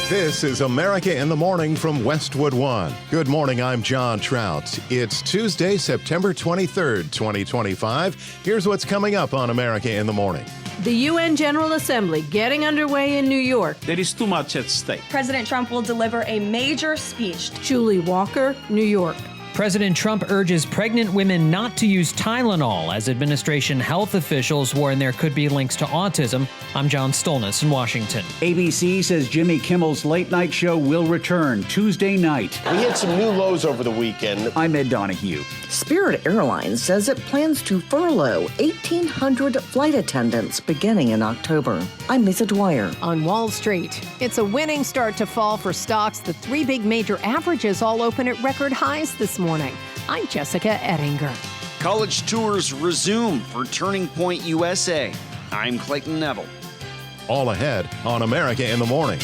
This is America in the Morning from Westwood One. Good morning, I'm John Trout. It's Tuesday, September 23rd, 2025. Here's what's coming up on America in the Morning. The UN General Assembly getting underway in New York. There is too much at stake. President Trump will deliver a major speech. Julie Walker, New York. President Trump urges pregnant women not to use Tylenol as administration health officials warn there could be links to autism. I'm John Stolnis in Washington. ABC says Jimmy Kimmel's late night show will return Tuesday night. We hit some new lows over the weekend. I'm Ed Donahue. Spirit Airlines says it plans to furlough 1,800 flight attendants beginning in October. I'm Lisa Dwyer. On Wall Street, it's a winning start to fall for stocks. The three big major averages all open at record highs this morning. I'm Jessica Ettinger. College tours resume for Turning Point USA. I'm Clayton Neville. All ahead on America in the Morning.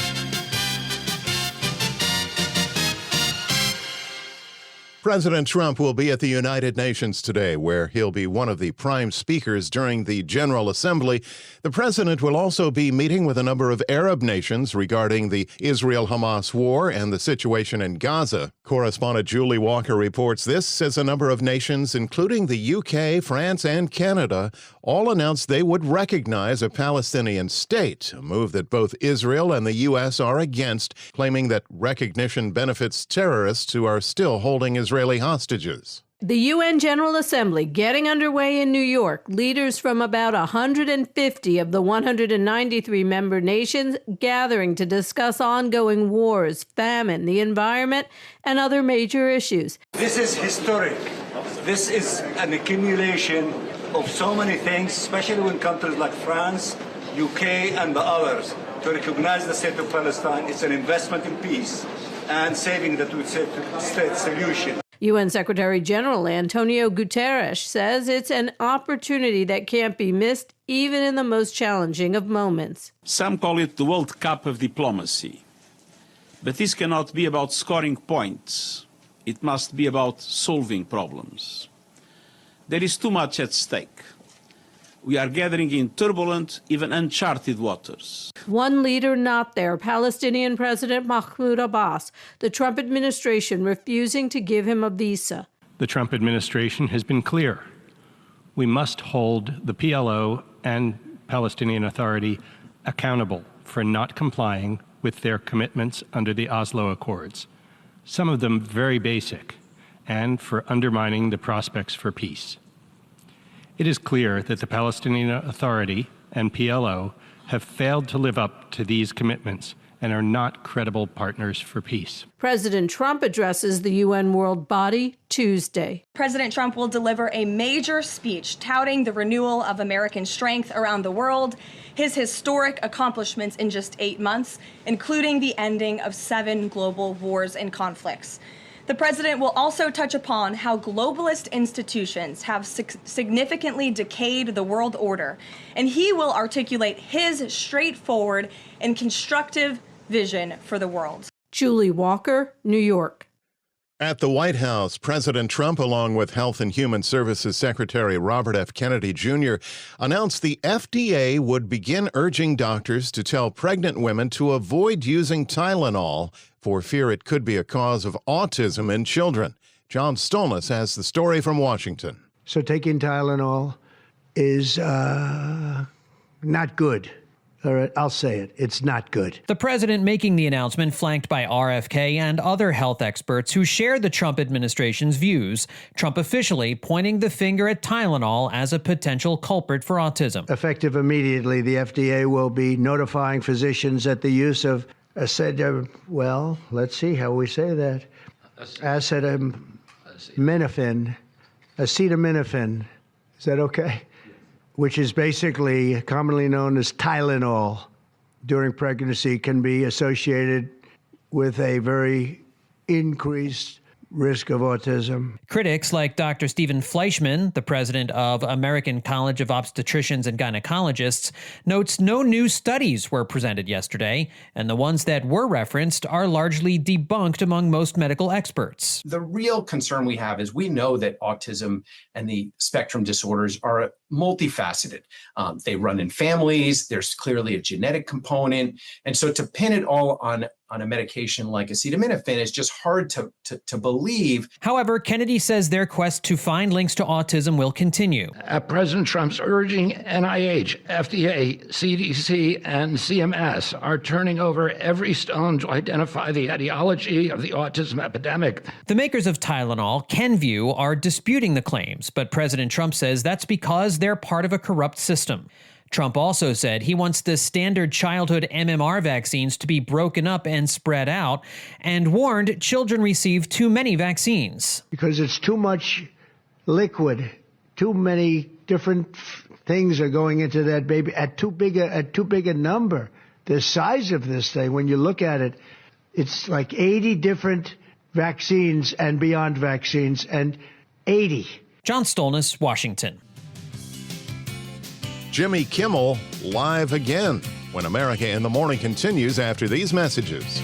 President Trump will be at the United Nations today, where he'll be one of the prime speakers during the General Assembly. The president will also be meeting with a number of Arab nations regarding the Israel-Hamas war and the situation in Gaza. Correspondent Julie Walker reports this as a number of nations, including the UK, France, and Canada, all announced they would recognize a Palestinian state, a move that both Israel and the U.S. are against, claiming that recognition benefits terrorists who are still holding Israeli hostages. The UN General Assembly getting underway in New York. Leaders from about 150 of the 193 member nations gathering to discuss ongoing wars, famine, the environment, and other major issues. This is historic. This is an accumulation of so many things, especially when countries like France, UK, and the others, to recognize the state of Palestine. It's an investment in peace and saving the two-state solution. UN Secretary General Antonio Guterres says it's an opportunity that can't be missed, even in the most challenging of moments. Some call it the World Cup of diplomacy. But this cannot be about scoring points. It must be about solving problems. There is too much at stake. We are gathering in turbulent, even uncharted waters. One leader not there, Palestinian President Mahmoud Abbas, the Trump administration refusing to give him a visa. The Trump administration has been clear. We must hold the PLO and Palestinian Authority accountable for not complying with their commitments under the Oslo Accords, some of them very basic, and for undermining the prospects for peace. It is clear that the Palestinian Authority and PLO have failed to live up to these commitments and are not credible partners for peace. President Trump addresses the UN World Body Tuesday. President Trump will deliver a major speech touting the renewal of American strength around the world, his historic accomplishments in just 8 months, including the ending of 7 global wars and conflicts. The president will also touch upon how globalist institutions have significantly decayed the world order, and he will articulate his straightforward and constructive vision for the world. Julie Walker, New York. At the White House, President Trump, along with Health and Human Services Secretary Robert F. Kennedy Jr., announced the FDA would begin urging doctors to tell pregnant women to avoid using Tylenol for fear it could be a cause of autism in children. John Stolnis has the story from Washington. So taking Tylenol is not good. All right, I'll say it. It's not good. The president making the announcement flanked by RFK and other health experts who share the Trump administration's views, Trump officially pointing the finger at Tylenol as a potential culprit for autism. Effective immediately, the FDA will be notifying physicians that the use of well, let's see how we say that. Acetaminophen. Is that okay? Which is basically commonly known as Tylenol during pregnancy, can be associated with a very increased risk of autism. Critics like Dr. Stephen Fleischman, the president of American College of Obstetricians and Gynecologists, notes no new studies were presented yesterday, and the ones that were referenced are largely debunked among most medical experts. The real concern we have is we know that autism and the spectrum disorders are multifaceted. They run in families. There's clearly a genetic component. And so to pin it all on a medication like acetaminophen is just hard to believe. However, Kennedy says their quest to find links to autism will continue. President Trump's urging NIH, FDA, CDC, and CMS are turning over every stone to identify the etiology of the autism epidemic. The makers of Tylenol, Kenvue, are disputing the claims, but President Trump says that's because they're part of a corrupt system. Trump also said he wants the standard childhood MMR vaccines to be broken up and spread out, and warned children receive too many vaccines. Because it's too much liquid, too many different things are going into that baby at too big a number. The size of this thing, when you look at it, it's like 80 different vaccines and beyond vaccines, and 80. John Stolnis, Washington. Jimmy Kimmel live again when America in the Morning continues after these messages.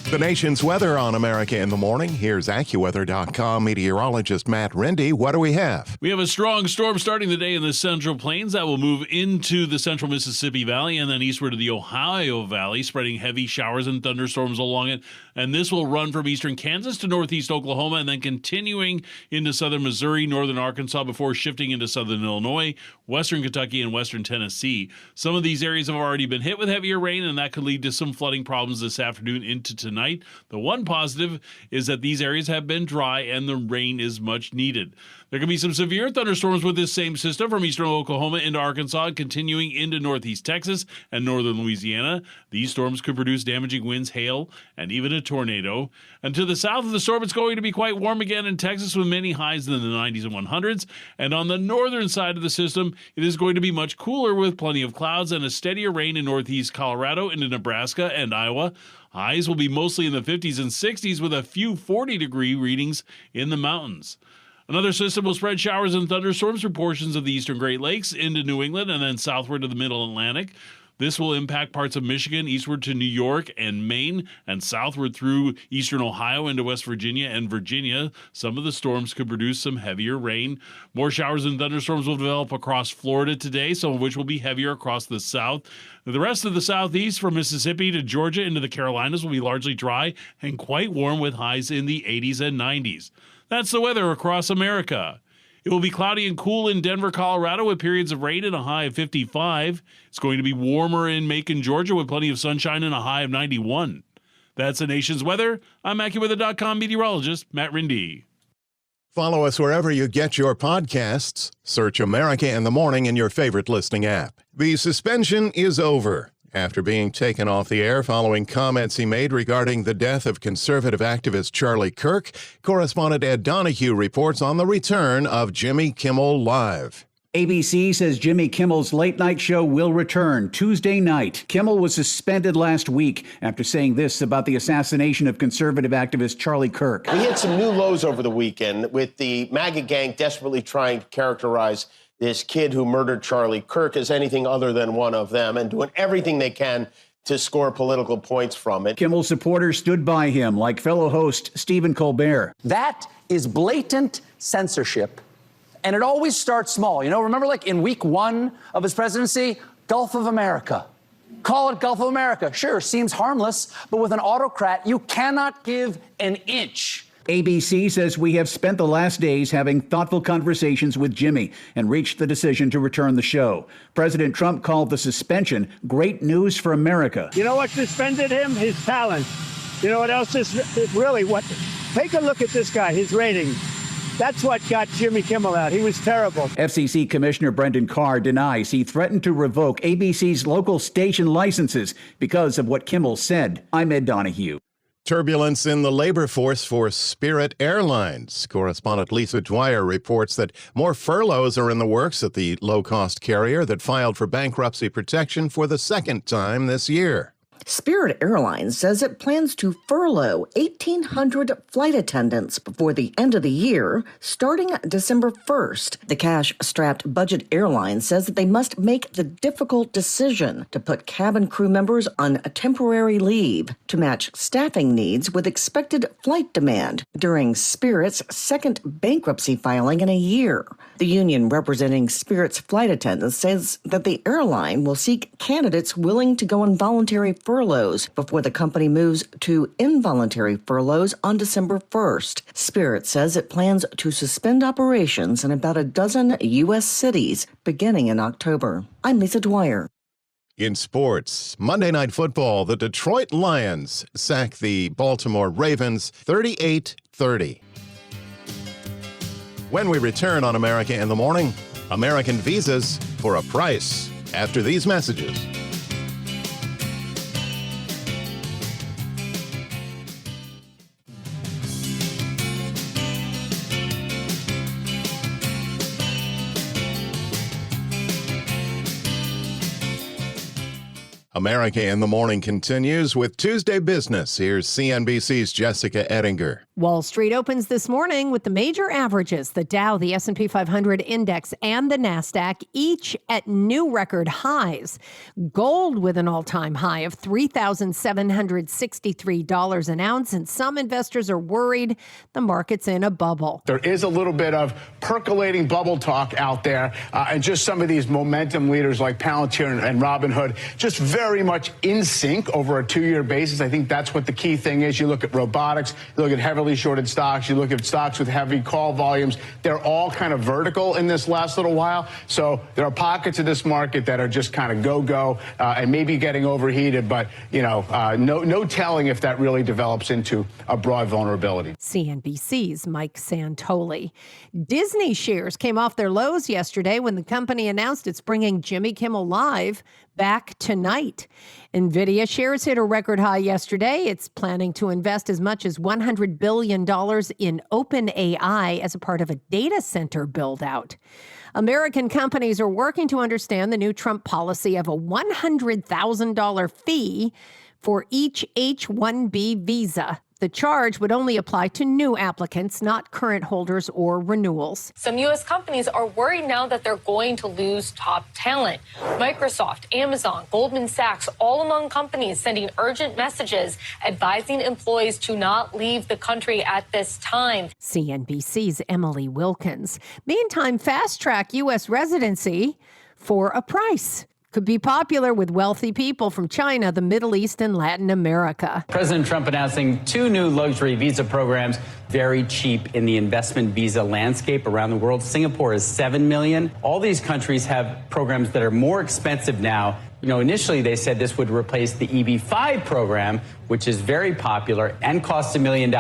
The nation's weather on America in the Morning. Here's AccuWeather.com meteorologist Matt Rindy. What do we have? We have a strong storm starting the day in the Central Plains that will move into the central Mississippi Valley and then eastward to the Ohio Valley, spreading heavy showers and thunderstorms along it. And this will run from eastern Kansas to northeast Oklahoma and then continuing into southern Missouri, northern Arkansas before shifting into southern Illinois, western Kentucky, and western Tennessee. Some of these areas have already been hit with heavier rain, and that could lead to some flooding problems this afternoon into tonight. The one positive is that these areas have been dry and the rain is much needed. There could be some severe thunderstorms with this same system from eastern Oklahoma into Arkansas, continuing into northeast Texas and northern Louisiana. These storms could produce damaging winds, hail, and even a tornado. And to the south of the storm, it's going to be quite warm again in Texas with many highs in the 90s and 100s. And on the northern side of the system, it is going to be much cooler with plenty of clouds and a steadier rain in northeast Colorado into Nebraska and Iowa. Highs will be mostly in the 50s and 60s with a few 40-degree readings in the mountains. Another system will spread showers and thunderstorms through portions of the eastern Great Lakes into New England and then southward to the middle Atlantic. This will impact parts of Michigan, eastward to New York and Maine, and southward through eastern Ohio into West Virginia and Virginia. Some of the storms could produce some heavier rain. More showers and thunderstorms will develop across Florida today, some of which will be heavier across the south. The rest of the southeast, from Mississippi to Georgia into the Carolinas, will be largely dry and quite warm with highs in the 80s and 90s. That's the weather across America. It will be cloudy and cool in Denver, Colorado, with periods of rain and a high of 55. It's going to be warmer in Macon, Georgia, with plenty of sunshine and a high of 91. That's the nation's weather. I'm AccuWeather.com meteorologist Matt Rindy. Follow us wherever you get your podcasts. Search America in the Morning in your favorite listening app. The suspension is over after being taken off the air following comments he made regarding the death of conservative activist Charlie Kirk. Correspondent Ed Donahue reports on the return of Jimmy Kimmel Live. ABC says Jimmy Kimmel's late night show will return Tuesday night. Kimmel was suspended last week after saying this about the assassination of conservative activist Charlie Kirk. We hit some new lows over the weekend with the MAGA gang desperately trying to characterize this kid who murdered Charlie Kirk as anything other than one of them and doing everything they can to score political points from it. Kimmel's supporters stood by him, like fellow host Stephen Colbert. That is blatant censorship. And it always starts small. You know, remember like in week 1 of his presidency, Gulf of America. Call it Gulf of America. Sure, seems harmless, but with an autocrat, you cannot give an inch. ABC says we have spent the last days having thoughtful conversations with Jimmy and reached the decision to return the show. President Trump called the suspension great news for America. You know what suspended him? His talent. You know what else is really what? Take a look at this guy, his ratings. That's what got Jimmy Kimmel out. He was terrible. FCC Commissioner Brendan Carr denies he threatened to revoke ABC's local station licenses because of what Kimmel said. I'm Ed Donahue. Turbulence in the labor force for Spirit Airlines. Correspondent Lisa Dwyer reports that more furloughs are in the works at the low-cost carrier that filed for bankruptcy protection for the second time this year. Spirit Airlines says it plans to furlough 1,800 flight attendants before the end of the year, starting December 1st. The cash-strapped budget airline says that they must make the difficult decision to put cabin crew members on a temporary leave to match staffing needs with expected flight demand during Spirit's second bankruptcy filing in a year. The union representing Spirit's flight attendants says that the airline will seek candidates willing to go on voluntary furloughs before the company moves to involuntary furloughs on December 1st. Spirit says it plans to suspend operations in about a dozen U.S. cities beginning in October. I'm Lisa Dwyer. In sports, Monday Night Football, the Detroit Lions sack the Baltimore Ravens 38-30. When we return on America in the Morning, American visas for a price after these messages. America in the Morning continues with Tuesday Business. Here's CNBC's Jessica Ettinger. Wall Street opens this morning with the major averages, the Dow, the S&P 500 index, and the NASDAQ, each at new record highs. Gold with an all-time high of $3,763 an ounce, and some investors are worried the market's in a bubble. There is a little bit of percolating bubble talk out there, and just some of these momentum leaders like Palantir and Robinhood just very much in sync over a 2-year basis. I think that's what the key thing is. You look at robotics, you look at heavily shorted stocks, you look at stocks with heavy call volumes. They're all kind of vertical in this last little while. So there are pockets of this market that are just kind of go-go and maybe getting overheated, but no telling if that really develops into a broad vulnerability. CNBC's Mike Santoli. Disney shares came off their lows yesterday when the company announced it's bringing Jimmy Kimmel Live back tonight. NVIDIA shares hit a record high yesterday. It's planning to invest as much as $100 billion in OpenAI as a part of a data center build-out. American companies are working to understand the new Trump policy of a $100,000 fee for each H-1B visa. The charge would only apply to new applicants, not current holders or renewals. Some U.S. companies are worried now that they're going to lose top talent. Microsoft, Amazon, Goldman Sachs, all among companies sending urgent messages advising employees to not leave the country at this time. CNBC's Emily Wilkins. Meantime, fast-track U.S. residency for a price could be popular with wealthy people from China, the Middle East, and Latin America. President Trump announcing 2 new luxury visa programs, very cheap in the investment visa landscape around the world. Singapore is $7 million. All these countries have programs that are more expensive now. Initially they said this would replace the EB-5 program, which is very popular and costs $1 million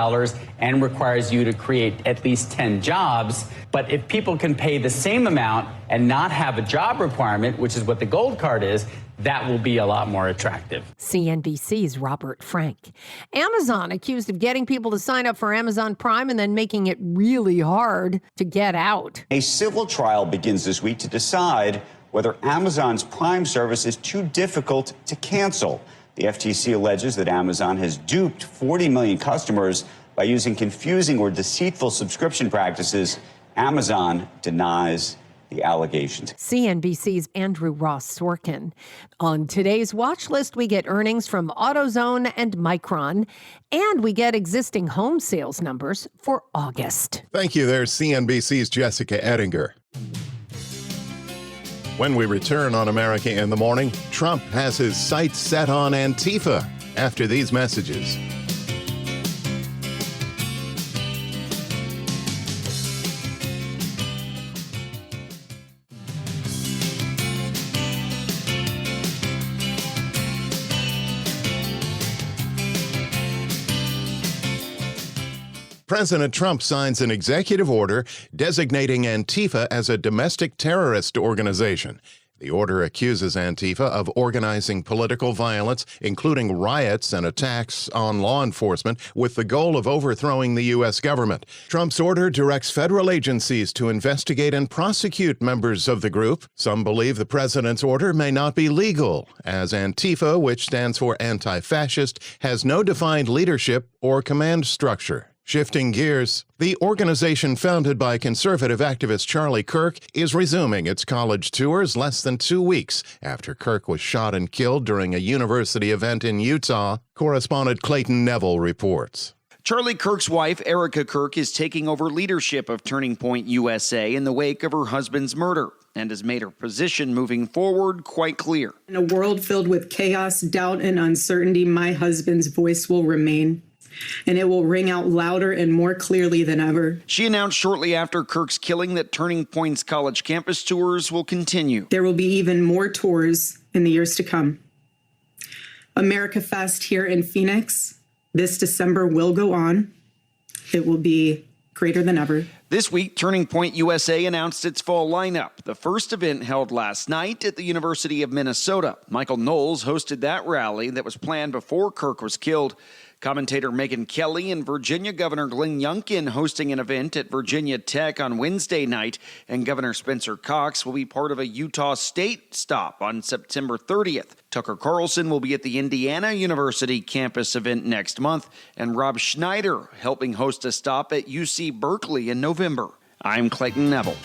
and requires you to create at least 10 jobs. But if people can pay the same amount and not have a job requirement, which is what the gold card is, that will be a lot more attractive. CNBC's Robert Frank. Amazon accused of getting people to sign up for Amazon Prime and then making it really hard to get out. A civil trial begins this week to decide whether Amazon's Prime service is too difficult to cancel. The FTC alleges that Amazon has duped 40 million customers by using confusing or deceitful subscription practices. Amazon denies the allegations. CNBC's Andrew Ross Sorkin. On today's watch list, we get earnings from AutoZone and Micron, and we get existing home sales numbers for August. Thank you. There's CNBC's Jessica Ettinger. When we return on America in the Morning, Trump has his sights set on Antifa after these messages. President Trump signs an executive order designating Antifa as a domestic terrorist organization. The order accuses Antifa of organizing political violence, including riots and attacks on law enforcement, with the goal of overthrowing the U.S. government. Trump's order directs federal agencies to investigate and prosecute members of the group. Some believe the president's order may not be legal, as Antifa, which stands for anti-fascist, has no defined leadership or command structure. Shifting gears, the organization founded by conservative activist Charlie Kirk is resuming its college tours less than 2 weeks after Kirk was shot and killed during a university event in Utah. Correspondent Clayton Neville reports. Charlie Kirk's wife, Erica Kirk, is taking over leadership of Turning Point USA in the wake of her husband's murder and has made her position moving forward quite clear. In a world filled with chaos, doubt, and uncertainty, my husband's voice will remain, and it will ring out louder and more clearly than ever. She announced shortly after Kirk's killing that Turning Point's college campus tours will continue. There will be even more tours in the years to come. America Fest here in Phoenix this December will go on. It will be greater than ever. This week, Turning Point USA announced its fall lineup. The first event held last night at the University of Minnesota. Michael Knowles hosted that rally that was planned before Kirk was killed. Commentator Megyn Kelly and Virginia Governor Glenn Youngkin hosting an event at Virginia Tech on Wednesday night, and Governor Spencer Cox will be part of a Utah State stop on September 30th. Tucker Carlson will be at the Indiana University campus event next month, and Rob Schneider helping host a stop at UC Berkeley in November. I'm Clayton Neville.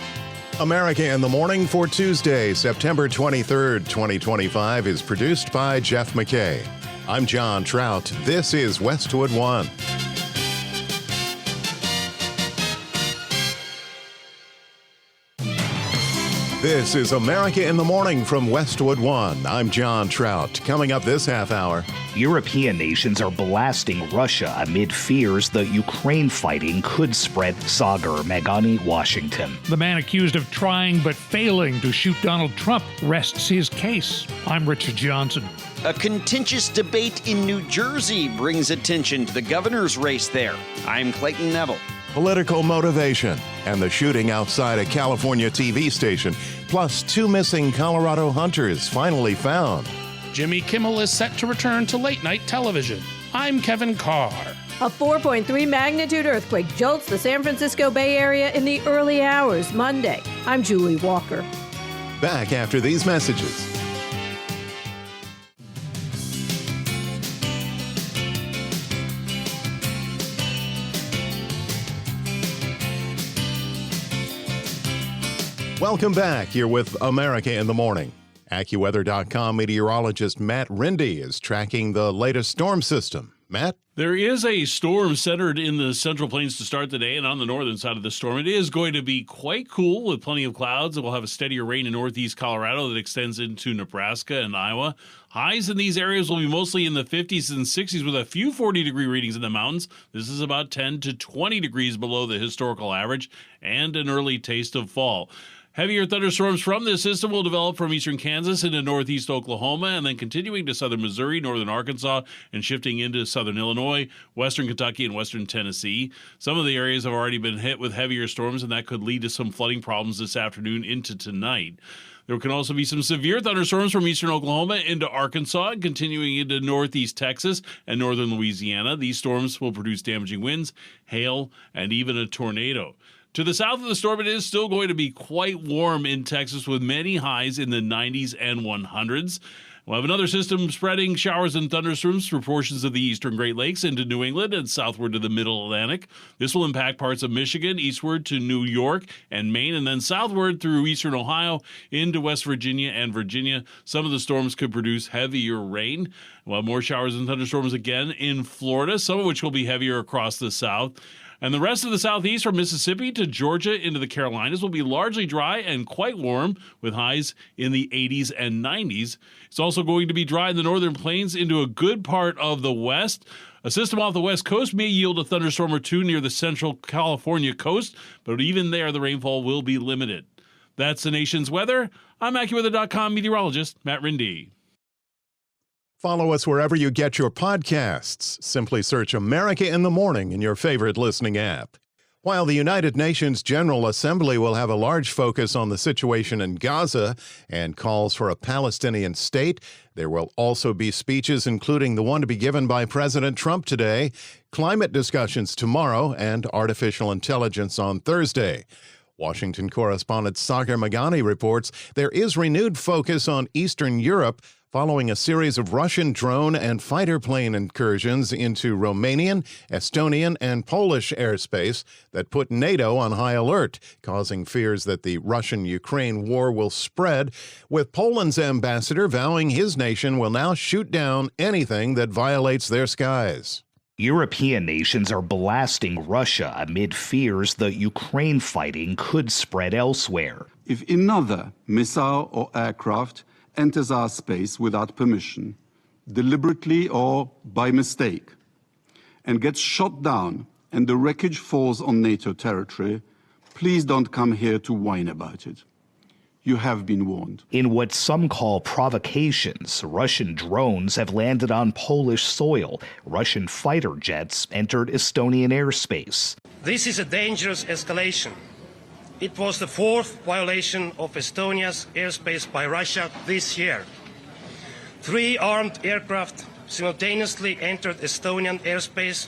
America in the Morning for Tuesday, September 23rd, 2025 is produced by Jeff McKay. I'm John Trout. This is Westwood One. This is America in the Morning from Westwood One. I'm John Trout. Coming up this half hour. European nations are blasting Russia amid fears the Ukraine fighting could spread. Sagar Meghani, Washington. The man accused of trying but failing to shoot Donald Trump rests his case. I'm Richard Johnson. A contentious debate in New Jersey brings attention to the governor's race there. I'm Clayton Neville. Political motivation and the shooting outside a California TV station, plus 2 missing Colorado hunters finally found. Jimmy Kimmel is set to return to late-night television. I'm Kevin Carr. A 4.3 magnitude earthquake jolts the San Francisco Bay Area in the early hours Monday. I'm Julie Walker. Back after these messages. Welcome back. You're with America in the Morning. AccuWeather.com meteorologist Matt Rindy is tracking the latest storm system. Matt? There is a storm centered in the Central Plains to start the day, and on the northern side of the storm, it is going to be quite cool with plenty of clouds. It will have a steadier rain in northeast Colorado that extends into Nebraska and Iowa. Highs in these areas will be mostly in the 50s and 60s with a few 40-degree readings in the mountains. This is about 10 to 20 degrees below the historical average and an early taste of fall. Heavier thunderstorms from this system will develop from eastern Kansas into northeast Oklahoma and then continuing to southern Missouri, northern Arkansas, and shifting into southern Illinois, western Kentucky, and western Tennessee. Some of the areas have already been hit with heavier storms, and that could lead to some flooding problems this afternoon into tonight. There can also be some severe thunderstorms from eastern Oklahoma into Arkansas and continuing into northeast Texas and northern Louisiana. These storms will produce damaging winds, hail, and even a tornado. To the south of the storm, it is still going to be quite warm in Texas with many highs in the 90s and 100s. We'll have another system spreading showers and thunderstorms through portions of the eastern Great Lakes into New England and southward to the middle Atlantic. This will impact parts of Michigan, eastward to New York and Maine, and then southward through eastern Ohio into West Virginia and Virginia. Some of the storms could produce heavier rain. We'll have more showers and thunderstorms again in Florida, some of which will be heavier across the south. And the rest of the southeast from Mississippi to Georgia into the Carolinas will be largely dry and quite warm with highs in the 80s and 90s. It's also going to be dry in the northern plains into a good part of the west. A system off the west coast may yield a thunderstorm or two near the central California coast, but even there the rainfall will be limited. That's the nation's weather. I'm AccuWeather.com meteorologist Matt Rindy. Follow us wherever you get your podcasts. Simply search America in the Morning in your favorite listening app. While the United Nations General Assembly will have a large focus on the situation in Gaza and calls for a Palestinian state, there will also be speeches, including the one to be given by President Trump today, climate discussions tomorrow, and artificial intelligence on Thursday. Washington correspondent Sagar Meghani reports there is renewed focus on Eastern Europe following a series of Russian drone and fighter plane incursions into Romanian, Estonian, and Polish airspace that put NATO on high alert, causing fears that the Russian-Ukraine war will spread, with Poland's ambassador vowing his nation will now shoot down anything that violates their skies. European nations are blasting Russia amid fears the Ukraine fighting could spread elsewhere. If another missile or aircraft enters our space without permission, deliberately or by mistake, and gets shot down and the wreckage falls on NATO territory, please don't come here to whine about it. You have been warned. In what some call provocations, Russian drones have landed on Polish soil. Russian fighter jets entered Estonian airspace. This is a dangerous escalation. It was the fourth violation of Estonia's airspace by Russia this year. 3 armed aircraft simultaneously entered Estonian airspace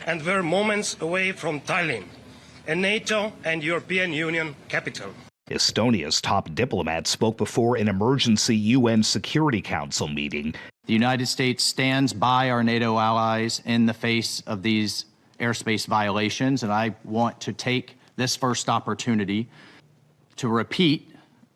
and were moments away from Tallinn, a NATO and European Union capital. Estonia's top diplomat spoke before an emergency UN Security Council meeting. The United States stands by our NATO allies in the face of these airspace violations, and I want to take this first opportunity to repeat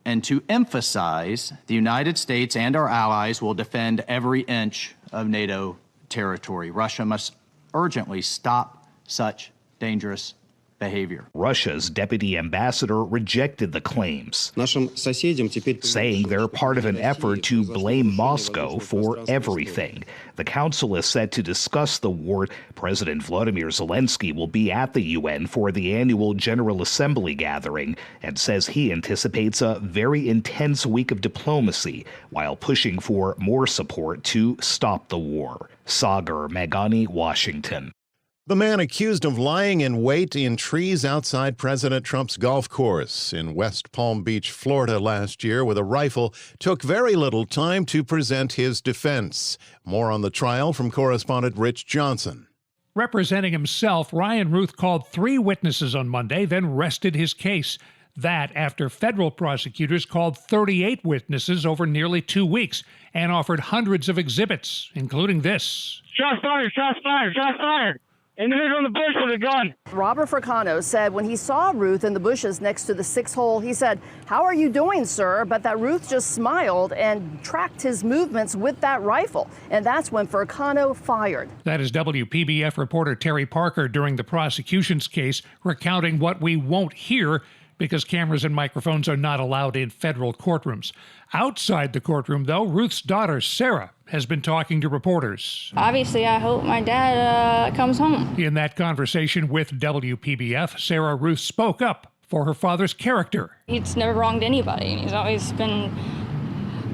and to emphasize the United States and our allies will defend every inch of NATO territory. Russia must urgently stop such dangerous behavior. Russia's deputy ambassador rejected the claims, saying they're part of an effort to blame Moscow for everything. The council is set to discuss the war. President Volodymyr Zelensky will be at the UN for the annual General Assembly gathering and says he anticipates a very intense week of diplomacy while pushing for more support to stop the war. Sagar Meghani, Washington. The man accused of lying in wait in trees outside President Trump's golf course in West Palm Beach, Florida last year with a rifle took very little time to present his defense. More on the trial from correspondent Rich Johnson. Representing himself, Ryan Ruth called 3 witnesses on Monday, then rested his case. That after federal prosecutors called 38 witnesses over nearly 2 weeks and offered hundreds of exhibits, including this. Shots fired, shots fired, shots fired. Individual in the bush with a gun. Robert Fricano said when he saw Ruth in the bushes next to the 6-hole, he said, "How are you doing, sir?" But that Ruth just smiled and tracked his movements with that rifle. And that's when Fricano fired. That is WPBF reporter Terry Parker during the prosecution's case, recounting what we won't hear because cameras and microphones are not allowed in federal courtrooms. Outside the courtroom, though, Ruth's daughter, Sarah, has been talking to reporters. Obviously, I hope my dad comes home. In that conversation with WPBF, Sarah Ruth spoke up for her father's character. He's never wronged anybody. He's always been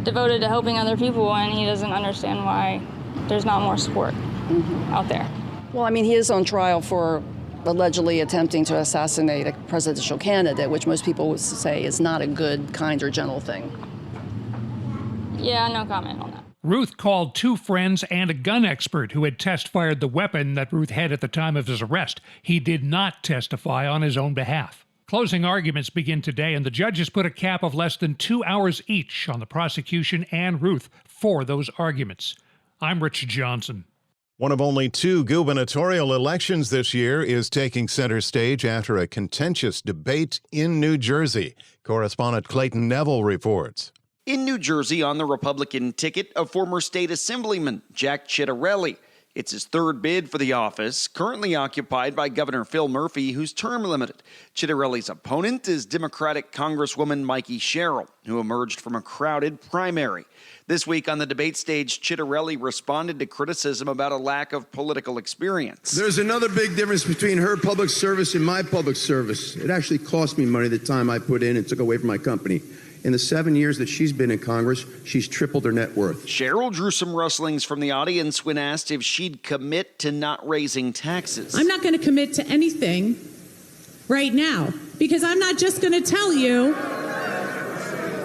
devoted to helping other people, and he doesn't understand why there's not more support out there. Well, I mean, he is on trial for allegedly attempting to assassinate a presidential candidate, which most people would say is not a good, kind, or gentle thing. Yeah, no comment on that. Ruth called 2 friends and a gun expert who had test-fired the weapon that Ruth had at the time of his arrest. He did not testify on his own behalf. Closing arguments begin today, and the judges put a cap of less than 2 hours each on the prosecution and Ruth for those arguments. I'm Rich Johnson. One of only 2 gubernatorial elections this year is taking center stage after a contentious debate in New Jersey. Correspondent Clayton Neville reports. In New Jersey, on the Republican ticket, a former state assemblyman, Jack Ciattarelli. It's his 3rd bid for the office, currently occupied by Governor Phil Murphy, who's term limited. Ciattarelli's opponent is Democratic Congresswoman Mikey Sherrill, who emerged from a crowded primary. This week on the debate stage, Ciattarelli responded to criticism about a lack of political experience. There's another big difference between her public service and my public service. It actually cost me money the time I put in and took away from my company. In the 7 years that she's been in Congress, she's tripled her net worth. Sherrill drew some rustlings from the audience when asked if she'd commit to not raising taxes. I'm not going to commit to anything right now, because I'm not just going to tell you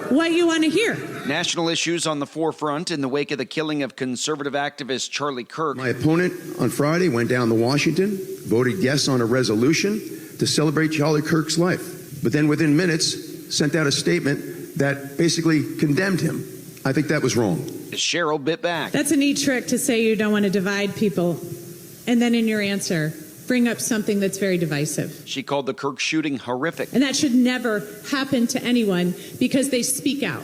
what you want to hear. National issues on the forefront in the wake of the killing of conservative activist Charlie Kirk. My opponent on Friday went down to Washington, voted yes on a resolution to celebrate Charlie Kirk's life, but then within minutes sent out a statement that basically condemned him. I think that was wrong. Cheryl bit back. That's a neat trick to say you don't want to divide people, and then in your answer, bring up something that's very divisive. She called the Kirk shooting horrific. And that should never happen to anyone because they speak out.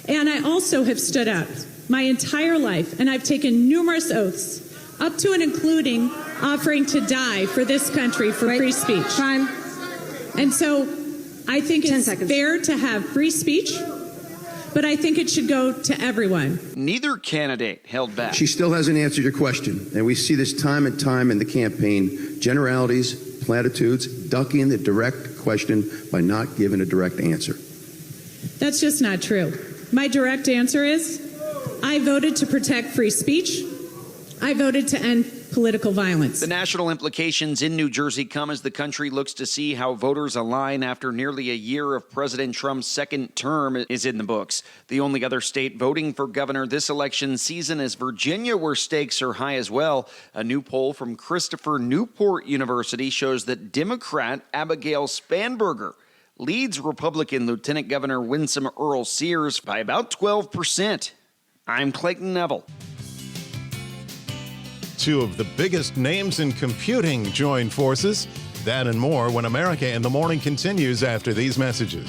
And I also have stood up my entire life, and I've taken numerous oaths, up to and including offering to die for this country for free speech. Time. And so I think it's fair to have free speech, but I think it should go to everyone. Neither candidate held back. She still hasn't answered your question, and we see this time and time in the campaign, generalities, platitudes, ducking the direct question by not giving a direct answer. That's just not true. My direct answer is, I voted to protect free speech. I voted to end political violence. The national implications in New Jersey come as the country looks to see how voters align after nearly a year of President Trump's second term is in the books. The only other state voting for governor this election season is Virginia, where stakes are high as well. A new poll from Christopher Newport University shows that Democrat Abigail Spanberger leads Republican Lieutenant Governor Winsome Earl Sears by about 12%. I'm Clayton Neville. Two of the biggest names in computing join forces. That and more when America in the Morning continues after these messages.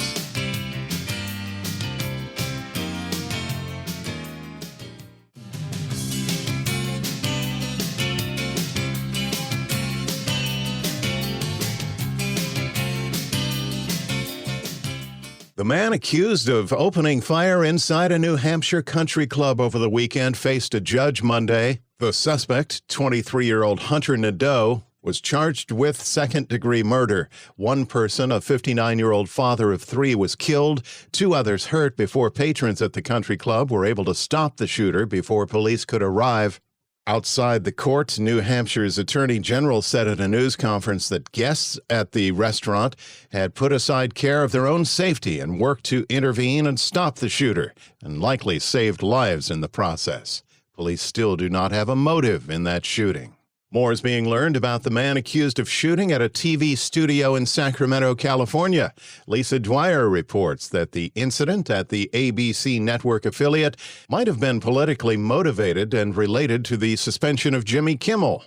The man accused of opening fire inside a New Hampshire country club over the weekend faced a judge Monday. The suspect, 23-year-old Hunter Nadeau, was charged with second-degree murder. One person, a 59-year-old father of three, was killed. Two others hurt before patrons at the country club were able to stop the shooter before police could arrive. Outside the court, New Hampshire's Attorney General said at a news conference that guests at the restaurant had put aside care of their own safety and worked to intervene and stop the shooter, and likely saved lives in the process. Police still do not have a motive in that shooting. More is being learned about the man accused of shooting at a TV studio in Sacramento, California. Lisa Dwyer reports that the incident at the ABC network affiliate might have been politically motivated and related to the suspension of Jimmy Kimmel.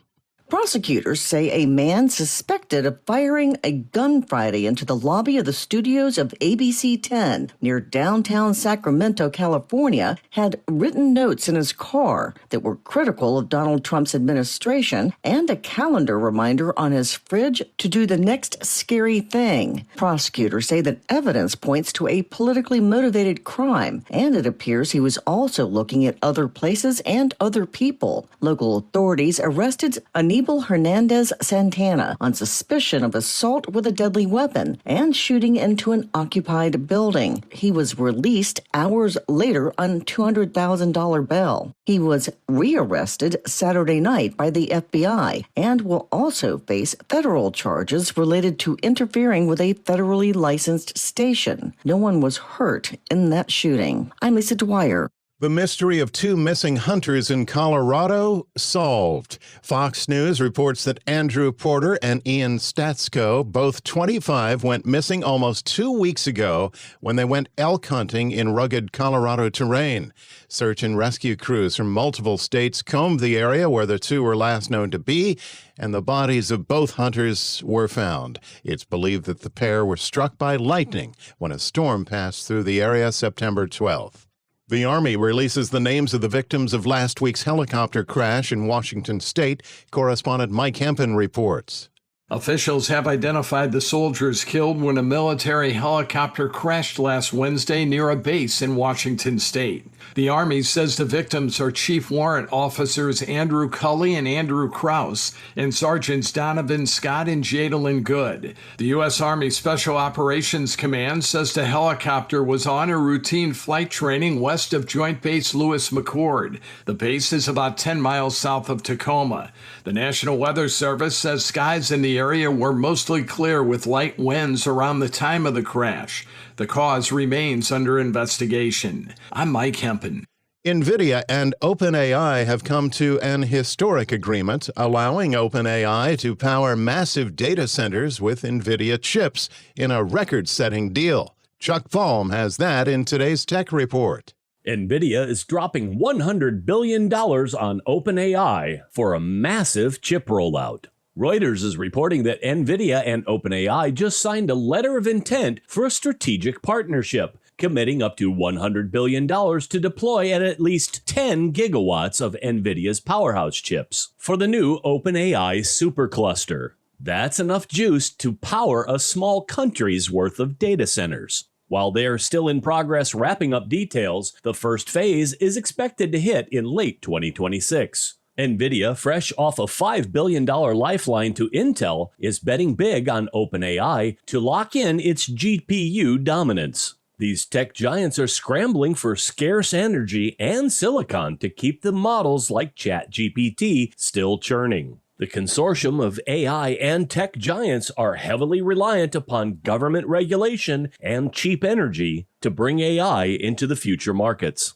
Prosecutors say a man suspected of firing a gun Friday into the lobby of the studios of ABC 10 near downtown Sacramento, California, had written notes in his car that were critical of Donald Trump's administration and a calendar reminder on his fridge to do the next scary thing. Prosecutors say that evidence points to a politically motivated crime, and it appears he was also looking at other places and other people. Local authorities arrested Aníbal Hernandez Santana on suspicion of assault with a deadly weapon and shooting into an occupied building. He was released hours later on $200,000 bail. He was rearrested Saturday night by the FBI and will also face federal charges related to interfering with a federally licensed station. No one was hurt in that shooting. I'm Lisa Dwyer. The mystery of two missing hunters in Colorado solved. Fox News reports that Andrew Porter and Ian Statsko, both 25, went missing almost 2 weeks ago when they went elk hunting in rugged Colorado terrain. Search and rescue crews from multiple states combed the area where the two were last known to be, and the bodies of both hunters were found. It's believed that the pair were struck by lightning when a storm passed through the area September 12th. The Army releases the names of the victims of last week's helicopter crash in Washington state. Correspondent Mike Hempen reports. Officials have identified the soldiers killed when a military helicopter crashed last Wednesday near a base in Washington state. The Army says the victims are Chief Warrant Officers Andrew Cully and Andrew Krause and Sergeants Donovan Scott and Jadalyn Good. The U.S. Army Special Operations Command says the helicopter was on a routine flight training west of Joint Base Lewis McChord. The base is about 10 miles south of Tacoma. The National Weather Service says skies in the the area were mostly clear with light winds around the time of the crash. The cause remains under investigation. I'm Mike Hempen. NVIDIA and OpenAI have come to an historic agreement allowing OpenAI to power massive data centers with NVIDIA chips in a record-setting deal. Chuck Palm has that in today's Tech Report. NVIDIA is dropping $100 billion on OpenAI for a massive chip rollout. Reuters is reporting that NVIDIA and OpenAI just signed a letter of intent for a strategic partnership, committing up to $100 billion to deploy at least 10 gigawatts of NVIDIA's powerhouse chips for the new OpenAI supercluster. That's enough juice to power a small country's worth of data centers. While they are still in progress wrapping up details, the first phase is expected to hit in late 2026. NVIDIA, fresh off a $5 billion lifeline to Intel, is betting big on OpenAI to lock in its GPU dominance. These tech giants are scrambling for scarce energy and silicon to keep the models like ChatGPT still churning. The consortium of AI and tech giants are heavily reliant upon government regulation and cheap energy to bring AI into the future markets.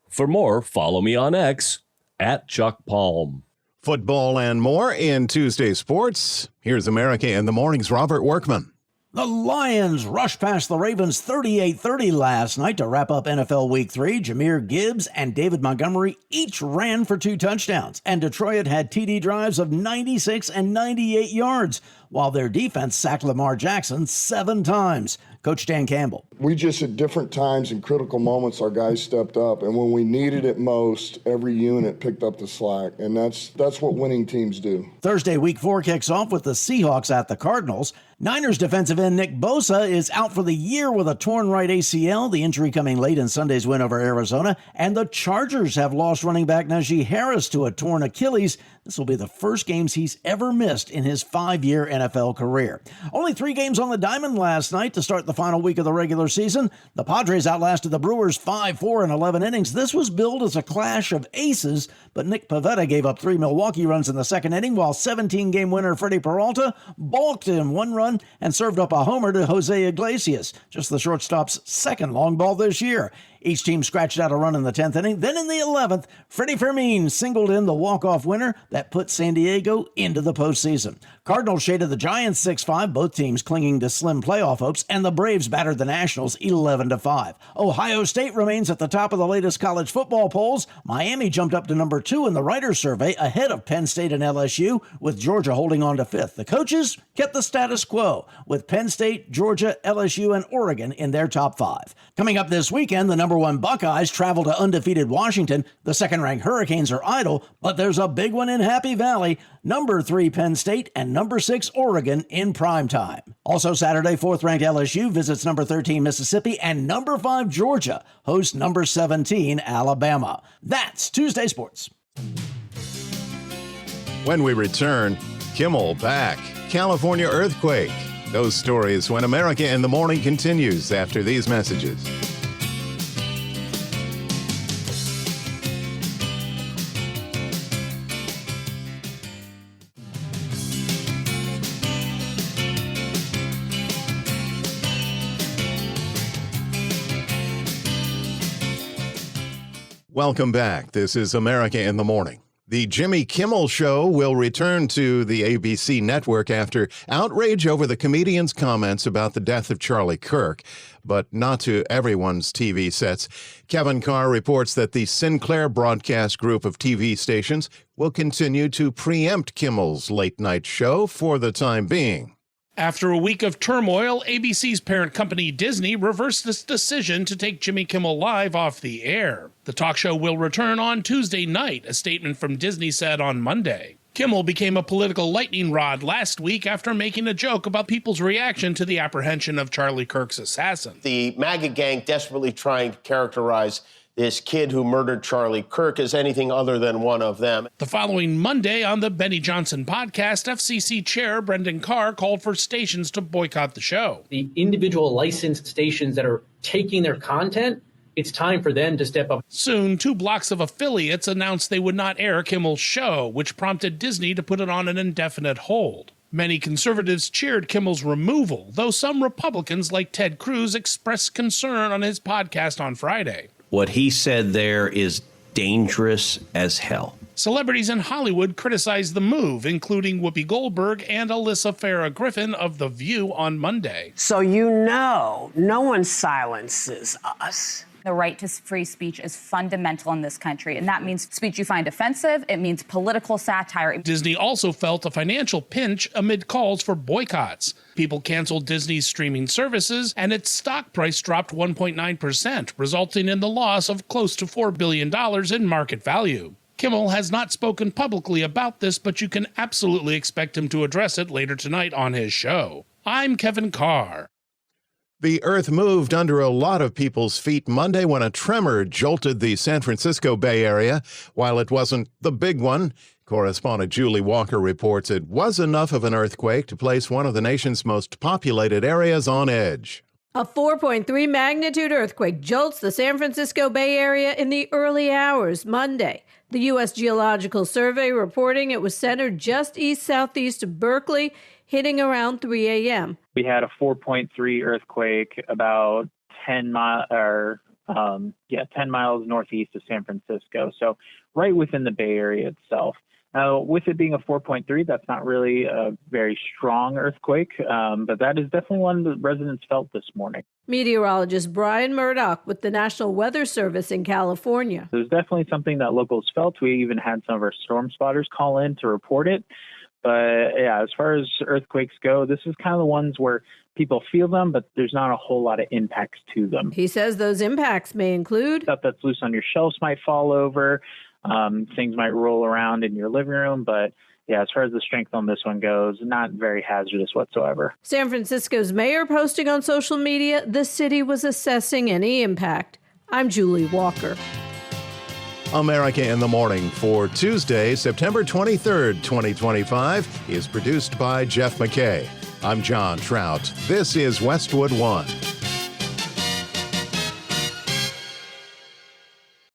For more, follow me on X at Chuck Palm. Football and more in Tuesday Sports. Here's America in the Morning's Robert Workman. The Lions rushed past the Ravens 38-30 last night to wrap up NFL Week 3. Jahmyr Gibbs and David Montgomery each ran for 2 touchdowns, and Detroit had TD drives of 96 and 98 yards, while their defense sacked Lamar Jackson 7 times. Coach Dan Campbell. We just, at different times in critical moments, our guys stepped up, and when we needed it most, every unit picked up the slack, and that's what winning teams do. Thursday, Week 4 kicks off with the Seahawks at the Cardinals. Niners defensive end Nick Bosa is out for the year with a torn right ACL, the injury coming late in Sunday's win over Arizona, and the Chargers have lost running back Najee Harris to a torn Achilles. This will be the first games he's ever missed in his 5-year NFL career. Only 3 games on the diamond last night to start the final week of the regular season. The Padres outlasted the Brewers 5-4 in 11 innings. This was billed as a clash of aces, but Nick Pivetta gave up 3 Milwaukee runs in the second inning, while 17-game winner Freddie Peralta balked in 1 run and served up a homer to Jose Iglesias, just the shortstop's second long ball this year. Each team scratched out a run in the 10th inning. Then in the 11th, Freddie Fermin singled in the walk-off winner that put San Diego into the postseason. Cardinals shaded the Giants 6-5, both teams clinging to slim playoff hopes, and the Braves battered the Nationals 11-5. Ohio State remains at the top of the latest college football polls. Miami jumped up to number 2 in the writers' survey, ahead of Penn State and LSU, with Georgia holding on to 5th. The coaches kept the status quo, with Penn State, Georgia, LSU, and Oregon in their top 5. Coming up this weekend, the number 1 Buckeyes travel to undefeated Washington. The second-ranked Hurricanes are idle, but there's a big one in Happy Valley. Number 3 Penn State and number 6 Oregon in primetime. Also Saturday, 4th-ranked LSU visits number 13 Mississippi, and number 5 Georgia hosts number 17 Alabama. That's Tuesday Sports. When we return, Kimmel back, California earthquake. Those stories when America in the Morning continues after these messages. Welcome back. This is America in the Morning. The Jimmy Kimmel Show will return to the ABC network after outrage over the comedian's comments about the death of Charlie Kirk, but not to everyone's TV sets. Kevin Carr reports that the Sinclair broadcast group of TV stations will continue to preempt Kimmel's late-night show for the time being. After a week of turmoil, ABC's parent company Disney reversed its decision to take Jimmy Kimmel Live off the air. The talk show will return on Tuesday night, a statement from Disney said on Monday. Kimmel became a political lightning rod last week after making a joke about people's reaction to the apprehension of Charlie Kirk's assassin. The MAGA gang desperately trying to characterize this kid who murdered Charlie Kirk as anything other than one of them. The following Monday on the Benny Johnson podcast, FCC Chair Brendan Carr called for stations to boycott the show. The individual licensed stations that are taking their content, it's time for them to step up. Soon, 2 blocks of affiliates announced they would not air Kimmel's show, which prompted Disney to put it on an indefinite hold. Many conservatives cheered Kimmel's removal, though some Republicans like Ted Cruz expressed concern on his podcast on Friday. What he said there is dangerous as hell. Celebrities in Hollywood criticized the move, including Whoopi Goldberg and Alyssa Farah Griffin of The View on Monday. So no one silences us. The right to free speech is fundamental in this country, and that means speech you find offensive. It means political satire. Disney also felt a financial pinch amid calls for boycotts. People canceled Disney's streaming services, and its stock price dropped 1.9%, resulting in the loss of close to $4 billion in market value. Kimmel has not spoken publicly about this, but you can absolutely expect him to address it later tonight on his show. I'm Kevin Carr. The earth moved under a lot of people's feet Monday when a tremor jolted the San Francisco Bay Area. While it wasn't the big one, correspondent Julie Walker reports it was enough of an earthquake to place one of the nation's most populated areas on edge. A 4.3 magnitude earthquake jolts the San Francisco Bay Area in the early hours Monday. The U.S. Geological Survey reporting it was centered just east-southeast of Berkeley, hitting around 3 a.m. We had a 4.3 earthquake about 10 miles northeast of San Francisco, so right within the Bay Area itself. Now, with it being a 4.3, that's not really a very strong earthquake, but that is definitely one that residents felt this morning. Meteorologist Brian Murdoch with the National Weather Service in California. There's definitely something that locals felt. We even had some of our storm spotters call in to report it. But yeah, as far as earthquakes go, this is kind of the ones where people feel them, but there's not a whole lot of impacts to them. He says those impacts may include stuff that's loose on your shelves might fall over. Things might roll around in your living room, but yeah, as far as the strength on this one goes, not very hazardous whatsoever. San Francisco's mayor posting on social media the city was assessing any impact. I'm Julie Walker. America in the Morning for Tuesday, September 23rd, 2025 is produced by Jeff McKay. I'm John Trout. This is Westwood One.